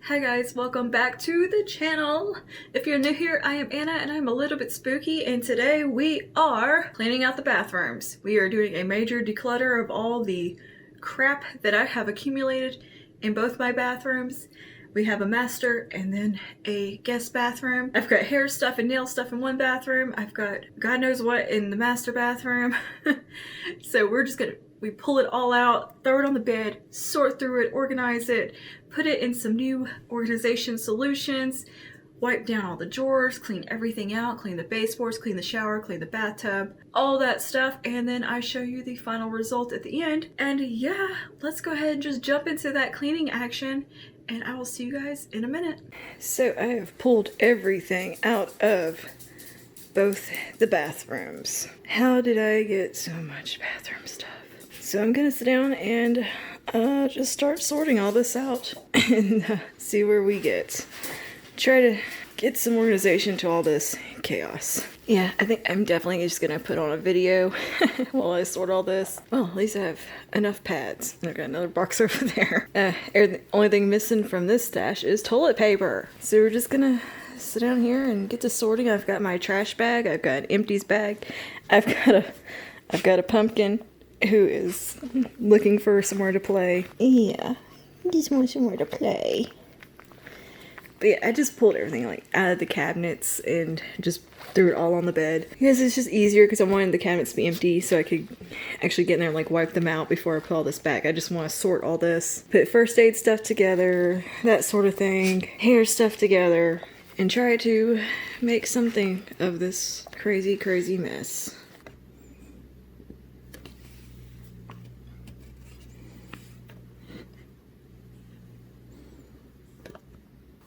Hi guys, welcome back to the channel. If you're new here, I am Anna and I'm a little bit spooky, and today we are cleaning out the bathrooms. We are doing a major declutter of all the crap that I have accumulated in both my bathrooms. We have a master and then a guest bathroom. I've got hair stuff and nail stuff in one bathroom. I've got God knows what in the master bathroom. So we pull it all out, throw it on the bed, sort through it, organize it, put it in some new organization solutions, wipe down all the drawers, clean everything out, clean the baseboards, clean the shower, clean the bathtub, all that stuff, and then I show you the final result at the end. And yeah, let's go ahead and just jump into that cleaning action, and I will see you guys in a minute. So I have pulled everything out of both the bathrooms. How did I get so much bathroom stuff? So I'm gonna sit down and just start sorting all this out and see where we get. Try to get some organization to all this chaos. Yeah, I think I'm definitely just gonna put on a video while I sort all this. Well, at least I have enough pads. I've got another box over there. The only thing missing from this stash is toilet paper. So we're just gonna sit down here and get to sorting. I've got my trash bag. I've got an empties bag. I've got a pumpkin who is looking for somewhere to play. Yeah, just want somewhere to play. But yeah, I just pulled everything like out of the cabinets and just threw it all on the bed. Because it's just easier, because I wanted the cabinets to be empty so I could actually get in there and like wipe them out before I put all this back. I just want to sort all this, put first aid stuff together, that sort of thing, hair stuff together, and try to make something of this crazy, crazy mess.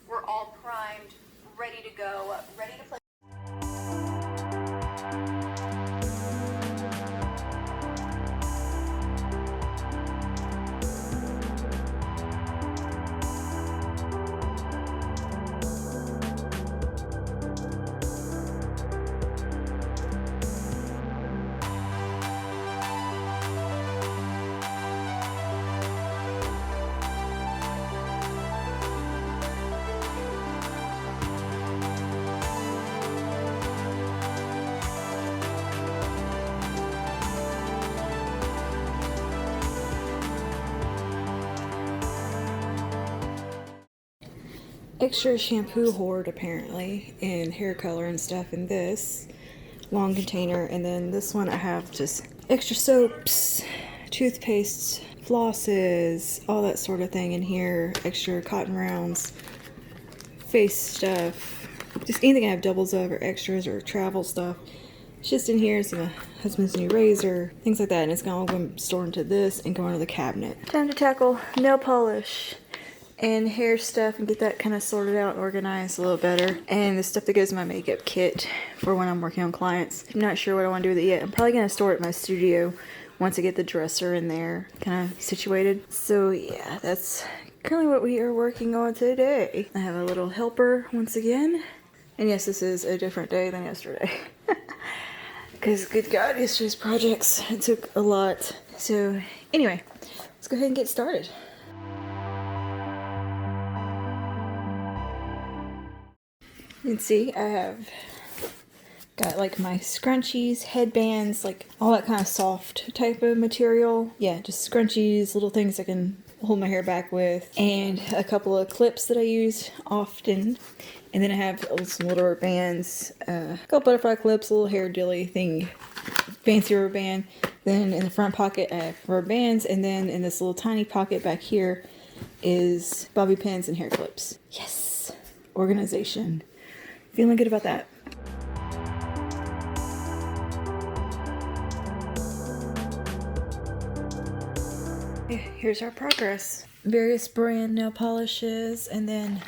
We're all primed, ready to go, ready to play. Extra shampoo hoard apparently, and hair color and stuff in this long container. And then this one I have just extra soaps, toothpastes, flosses, all that sort of thing in here. Extra cotton rounds, face stuff, just anything I have doubles of or extras or travel stuff. It's just in here. It's my husband's new razor, things like that, and it's gonna all store into this and go into the cabinet. Time to tackle nail polish and hair stuff and get that kind of sorted out and organized a little better. And the stuff that goes in my makeup kit for when I'm working on clients. I'm not sure what I want to do with it yet. I'm probably going to store it in my studio once I get the dresser in there kind of situated. So yeah, that's currently what we are working on today. I have a little helper once again. And yes, this is a different day than yesterday. Because good God, yesterday's projects, it took a lot. So anyway, let's go ahead and get started. You can see I have got like my scrunchies, headbands, like all that kind of soft type of material. Yeah, just scrunchies, little things I can hold my hair back with, and a couple of clips that I use often. And then I have some little rubber bands, a couple butterfly clips, a little hair dilly thing, fancy rubber band. Then in the front pocket I have rubber bands, and then in this little tiny pocket back here is bobby pins and hair clips. Yes, organization. Feeling good about that. Here's our progress. Various brand nail polishes, and then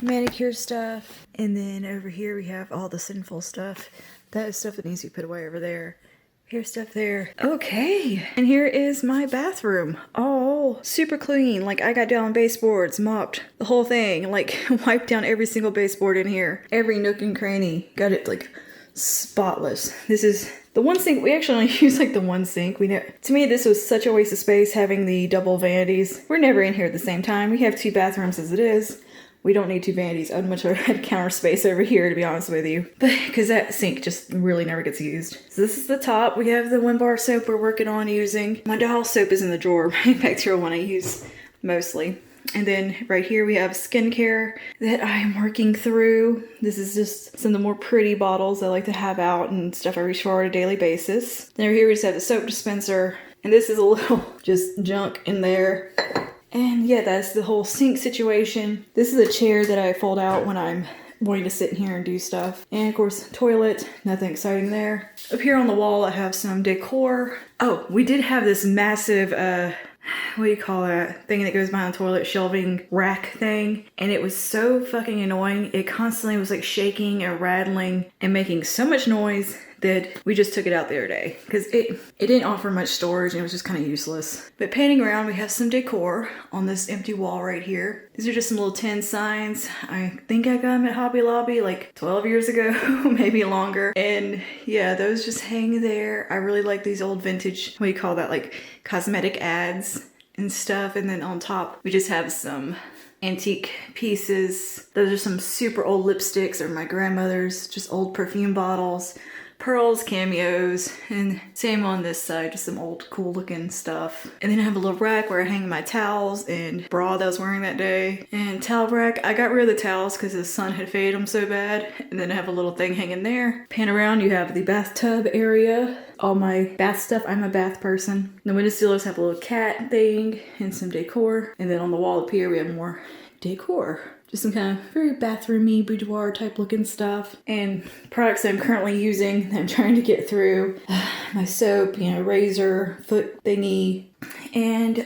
manicure stuff. And then over here we have all the sinful stuff. That is stuff that needs to be put away over there. Here's stuff there. Okay, and here is my bathroom. All super clean. Like, I got down baseboards, mopped the whole thing, like wiped down every single baseboard in here. Every nook and cranny. Got it like spotless. This is the one sink. We actually only use like the one sink. To me, this was such a waste of space having the double vanities. We're never in here at the same time. We have 2 bathrooms as it is. We don't need 2 vanities. I'd much rather had counter space over here, to be honest with you. But because that sink just really never gets used. So this is the top. We have the 1 bar soap we're working on using. My doll soap is in the drawer. My bacterial one I use mostly. And then right here we have skincare that I am working through. This is just some of the more pretty bottles I like to have out and stuff I reach for on a daily basis. Then over here we just have the soap dispenser. And this is a little just junk in there. And yeah, that's the whole sink situation. This is a chair that I fold out when I'm wanting to sit in here and do stuff. And of course, toilet, nothing exciting there. Up here on the wall, I have some decor. Oh, we did have this massive, what do you call that thing that goes behind the toilet, shelving rack thing. And it was so fucking annoying. It constantly was like shaking and rattling and making so much noise that we just took it out the other day because it didn't offer much storage and it was just kind of useless. But panning around, we have some decor on this empty wall right here. These are just some little tin signs. I think I got them at Hobby Lobby like 12 years ago, maybe longer. And yeah, those just hang there. I really like these old vintage, what do you call that, like cosmetic ads and stuff. And then on top, we just have some antique pieces. Those are some super old lipsticks or my grandmother's, just old perfume bottles. Pearls, cameos, and same on this side, just some old cool looking stuff. And then I have a little rack where I hang my towels and bra that I was wearing that day. And towel rack, I got rid of the towels because the sun had faded them so bad. And then I have a little thing hanging there. Pan around, you have the bathtub area. All my bath stuff, I'm a bath person. The window sills have a little cat thing and some decor. And then on the wall up here, we have more decor. Just some kind of very bathroomy, boudoir type looking stuff. And products that I'm currently using that I'm trying to get through. My soap, razor, foot thingy. And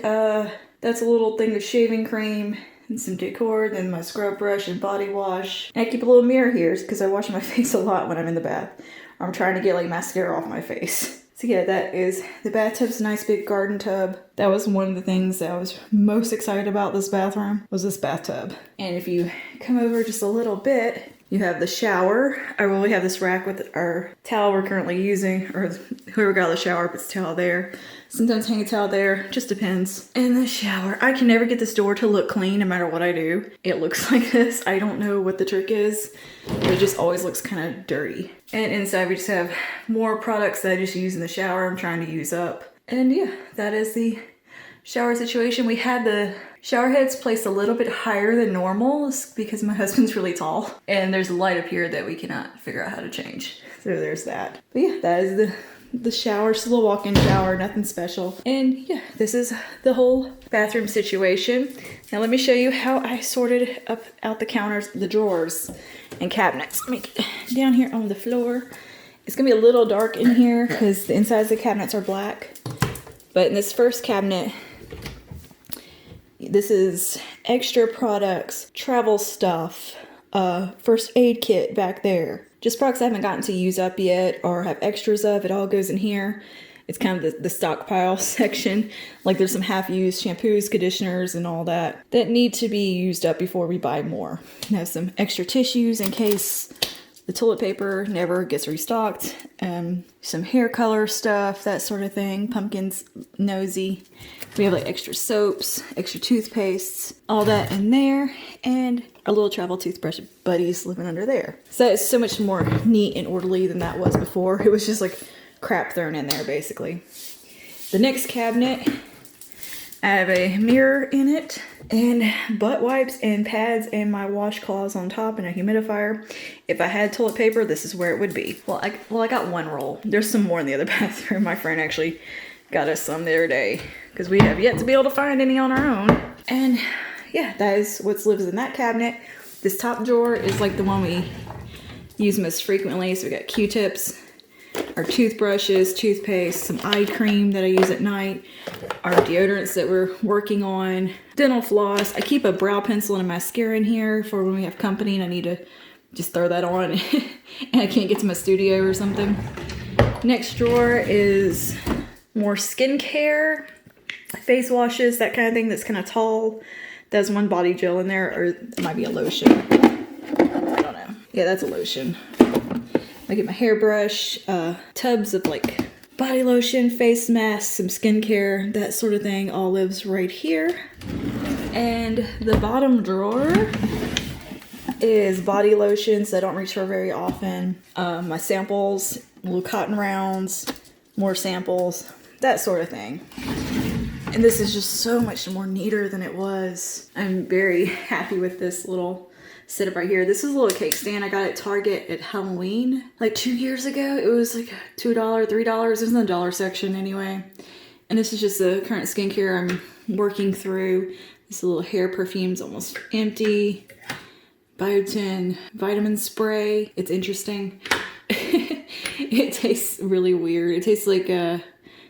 that's a little thing of shaving cream and some decor. Then my scrub brush and body wash. And I keep a little mirror here because I wash my face a lot when I'm in the bath. Or I'm trying to get like mascara off my face. So yeah, that is, the bathtub's a nice big garden tub. That was one of the things that I was most excited about this bathroom, was this bathtub. And if you come over just a little bit, you have the shower. We have this rack with our towel we're currently using, or whoever got the shower puts a towel there. Sometimes hang a towel there, just depends. And the shower. I can never get this door to look clean no matter what I do. It looks like this. I don't know what the trick is, but it just always looks kind of dirty. And inside we just have more products that I just use in the shower I'm trying to use up. And yeah, that is the shower situation. We had the shower heads placed a little bit higher than normal because my husband's really tall. And there's a light up here that we cannot figure out how to change. So there's that. But yeah, that is the shower, just a little walk-in shower, nothing special. And yeah, this is the whole bathroom situation. Now let me show you how I sorted out the counters, the drawers, and cabinets. Let me get down here on the floor. It's gonna be a little dark in here because the insides of the cabinets are black. But in this first cabinet, this is extra products, travel stuff, first aid kit back there. Just products I haven't gotten to use up yet or have extras of. It all goes in here. It's kind of the stockpile section. Like there's some half-used shampoos, conditioners, and all that need to be used up before we buy more. And have some extra tissues in case the toilet paper never gets restocked. Some hair color stuff, that sort of thing. Pumpkins, nosy. We have like extra soaps, extra toothpastes, all that in there. And our little travel toothbrush buddies living under there. So it's so much more neat and orderly than that was before. It was just like crap thrown in there basically. The next cabinet, I have a mirror in it and butt wipes and pads and my washcloths on top and a humidifier. If I had toilet paper, this is where it would be. Well, I got one roll. There's some more in the other bathroom. My friend actually got us some the other day because we have yet to be able to find any on our own. And yeah, that is what lives in that cabinet. This top drawer is like the one we use most frequently. So we got Q-tips, our toothbrushes, toothpaste, some eye cream that I use at night, our deodorants that we're working on, dental floss. I keep a brow pencil and a mascara in here for when we have company and I need to just throw that on and I can't get to my studio or something. Next drawer is more skincare, face washes, that kind of thing that's kind of tall. There's one body gel in there, or it might be a lotion. I don't know. Yeah, that's a lotion. I get my hairbrush, tubs of like body lotion, face mask, some skincare, that sort of thing all lives right here. And the bottom drawer is body lotions I don't reach for very often. My samples, little cotton rounds, more samples, that sort of thing. And this is just so much more neater than it was. I'm very happy with this little setup right here. This is a little cake stand I got at Target at Halloween like 2 years ago. It was like $2, $3. It was in the dollar section anyway. And this is just the current skincare I'm working through. This little hair perfume's almost empty. Biotin vitamin spray. It's interesting. It tastes really weird. It tastes like a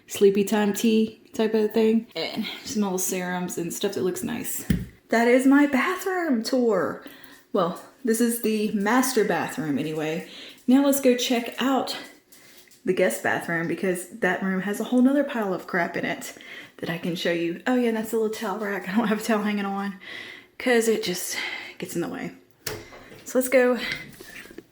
sleepy time tea type of thing. And small serums and stuff that looks nice. That is my bathroom tour. Well, this is the master bathroom anyway. Now let's go check out the guest bathroom because that room has a whole nother pile of crap in it that I can show you. Oh yeah, that's a little towel rack. I don't have a towel hanging on because it just gets in the way. So let's go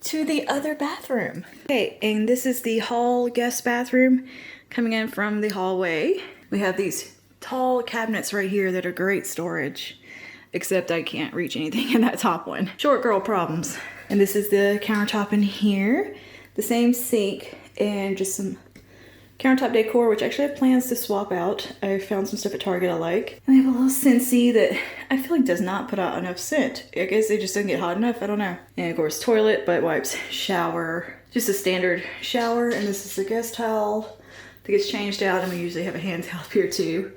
to the other bathroom. Okay, and this is the hall guest bathroom coming in from the hallway. We have these tall cabinets right here that are great storage, except I can't reach anything in that top one. Short girl problems. And this is the countertop in here. The same sink and just some countertop decor, which actually I have plans to swap out. I found some stuff at Target I like. And they have a little Scentsy that I feel like does not put out enough scent. I guess they just didn't get hot enough, I don't know. And of course, toilet, butt wipes, shower. Just a standard shower, and this is the guest towel that gets changed out, and we usually have a hand towel up here too.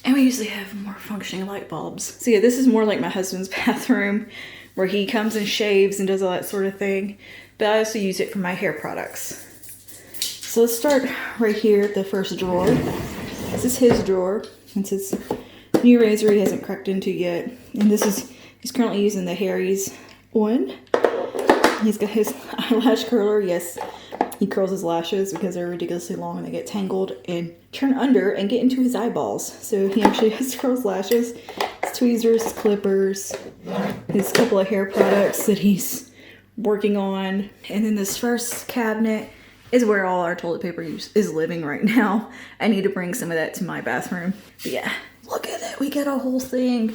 And we usually have more functioning light bulbs. So yeah, this is more like my husband's bathroom where he comes and shaves and does all that sort of thing. But I also use it for my hair products. So let's start right here at the first drawer. This is his drawer. It's his new razor he hasn't cracked into yet. And this is, he's currently using the Harry's one. He's got his eyelash curler, yes. He curls his lashes because they're ridiculously long and they get tangled and turn under and get into his eyeballs. So he actually has to curl his lashes, his tweezers, his clippers, his couple of hair products that he's working on. And then this first cabinet is where all our toilet paper is living right now. I need to bring some of that to my bathroom. But yeah, look at that. We got a whole thing.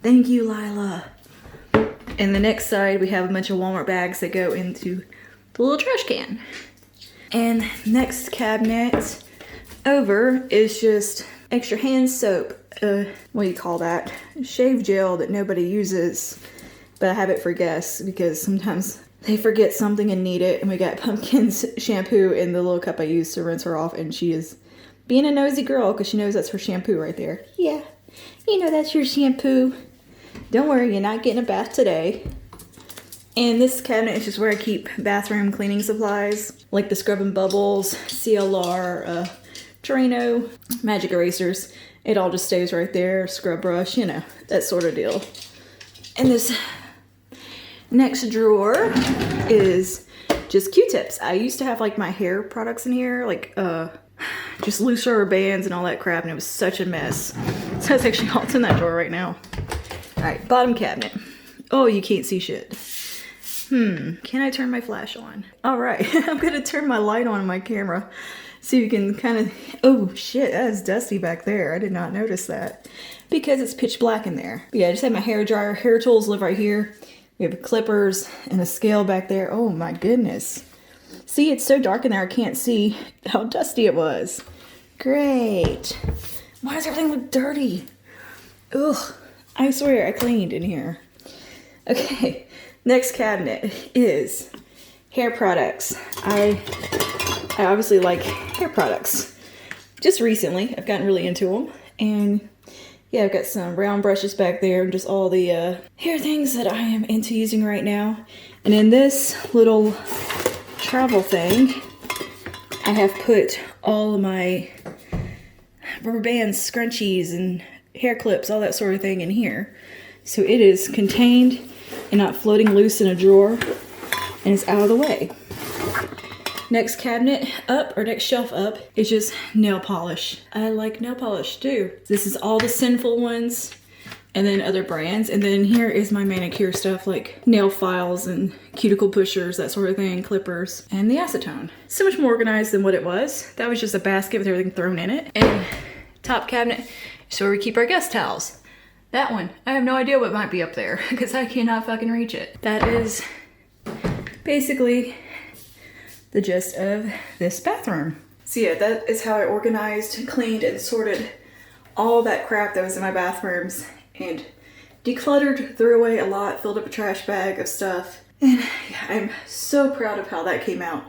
Thank you, Lila. And the next side, we have a bunch of Walmart bags that go into the little trash can. And next cabinet over is just extra hand soap. What do you call that? Shave gel that nobody uses. But I have it for guests because sometimes they forget something and need it. And we got Pumpkin's shampoo in the little cup I use to rinse her off. And she is being a nosy girl because she knows that's her shampoo right there. Yeah, you know that's your shampoo. Don't worry, you're not getting a bath today. And this cabinet is just where I keep bathroom cleaning supplies, like the Scrub and Bubbles, CLR, Drano, magic erasers. It all just stays right there, scrub brush, you know, that sort of deal. And this next drawer is just Q-tips. I used to have like my hair products in here, like just loose rubber bands and all that crap, and it was such a mess. So it's actually all in that drawer right now. All right, bottom cabinet. Oh, you can't see shit. Can I turn my flash on? All right, I'm gonna turn my light on my camera so you can kind of, oh shit, that is dusty back there. I did not notice that because it's pitch black in there. But yeah, I just have my hair dryer. Hair tools live right here. We have clippers and a scale back there. Oh my goodness. See, it's so dark in there I can't see how dusty it was. Great. Why does everything look dirty? Ugh, I swear I cleaned in here. Okay. Next cabinet is hair products. I obviously like hair products. Just recently, I've gotten really into them. And yeah, I've got some round brushes back there and just all the hair things that I am into using right now. And in this little travel thing, I have put all of my rubber bands, scrunchies, and hair clips, all that sort of thing in here. So it is contained and not floating loose in a drawer, and it's out of the way. Next cabinet up, or next shelf up, is just nail polish. I like nail polish too. This is all the Sinful ones. and then other brands. And then here is my manicure stuff, like nail files and cuticle pushers, that sort of thing, clippers, and the acetone. So much more organized than what it was. That was just a basket with everything thrown in it. And top cabinet is where we keep our guest towels. That one, I have no idea what might be up there because I cannot fucking reach it. That is basically the gist of this bathroom. So yeah, that is how I organized, cleaned, and sorted all that crap that was in my bathrooms and decluttered, threw away a lot, filled up a trash bag of stuff. And yeah, I'm so proud of how that came out.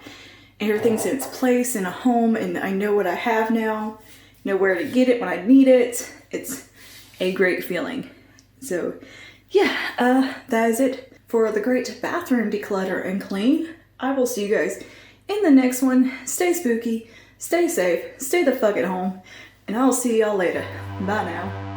And everything's in its place in a home, and I know what I have now, know where to get it when I need it. It's a great feeling. So yeah, that is it for the great bathroom declutter and clean. I will see you guys in the next one. Stay spooky, stay safe, stay the fuck at home, and I'll see y'all later. Bye now.